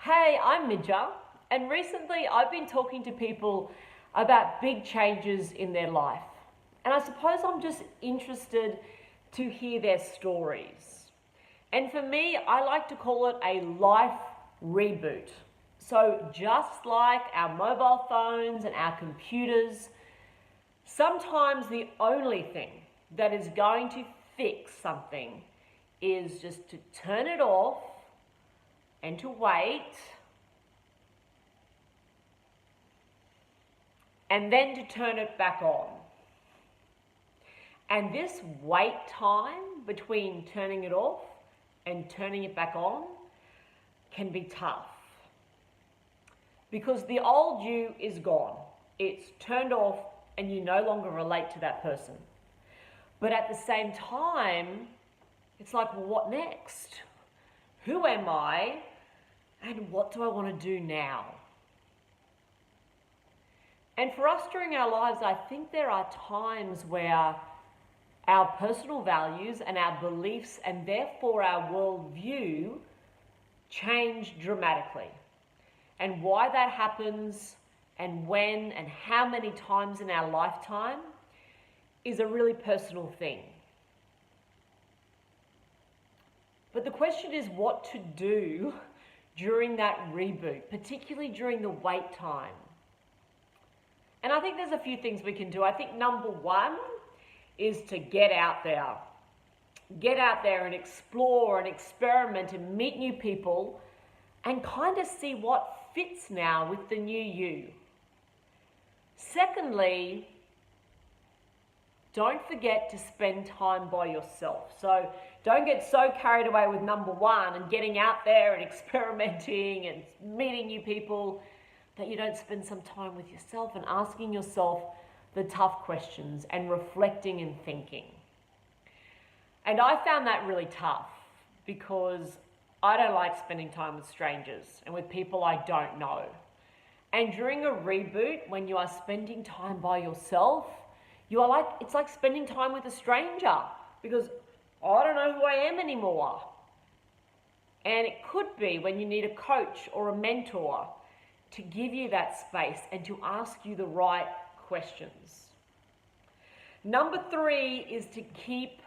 Hey, I'm MIDJA, and recently I've been talking to people about big changes in their life. And I suppose I'm just interested to hear their stories. And for me, I like to call it a life reboot. So just like our mobile phones and our computers, sometimes the only thing that is going to fix something is just to turn it off and to wait, and then to turn it back on. And this wait time between turning it off and turning it back on can be tough, because the old you is gone. It's turned off and you no longer relate to that person. But at the same time, it's like, well, what next? Who am I? And what do I want to do now? And for us during our lives, I think there are times where our personal values and our beliefs and therefore our worldview change dramatically. And why that happens and when and how many times in our lifetime is a really personal thing. But the question is what to do during that reboot, particularly during the wait time. And I think there's a few things we can do. I think number one is to get out there. Get out there and explore and experiment and meet new people and kind of see what fits now with the new you. Secondly, don't forget to spend time by yourself. So don't get so carried away with number one and getting out there and experimenting and meeting new people that you don't spend some time with yourself and asking yourself the tough questions and reflecting and thinking. And I found that really tough because I don't like spending time with strangers and with people I don't know. And during a reboot, when you are spending time by yourself, it's like spending time with a stranger, because I don't know who I am anymore. And it could be when you need a coach or a mentor to give you that space and to ask you the right questions. Number three is to keep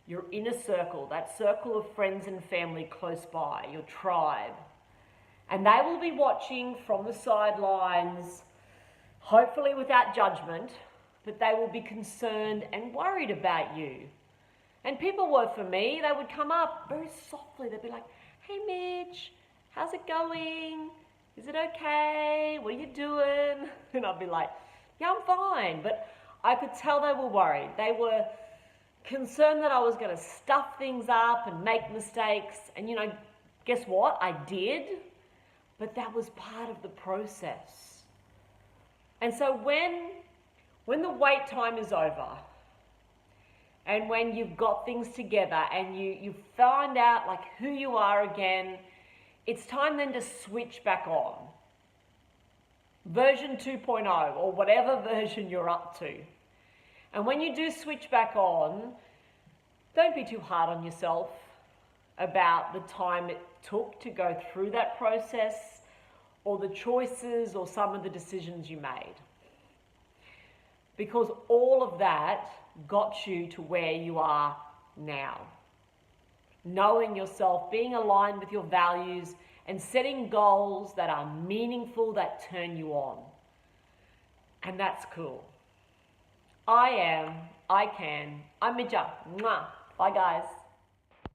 your inner circle, that circle of friends and family close by, your tribe. And they will be watching from the sidelines, hopefully without judgment, but they will be concerned and worried about you. And people were, for me, they would come up very softly. They'd be like, hey Mitch, how's it going? Is it okay? What are you doing? And I'd be like, yeah, I'm fine. But I could tell they were worried. They were concerned that I was going to stuff things up and make mistakes. And guess what? I did. But that was part of the process. And so when the wait time is over, and when you've got things together and you find out like who you are again, it's time then to switch back on. Version 2.0 or whatever version you're up to. And when you do switch back on, don't be too hard on yourself about the time it took to go through that process or the choices or some of the decisions you made. Because all of that got you to where you are now. Knowing yourself, being aligned with your values, and setting goals that are meaningful, that turn you on. And that's cool. I'm MIDJA. Mwah. Bye guys.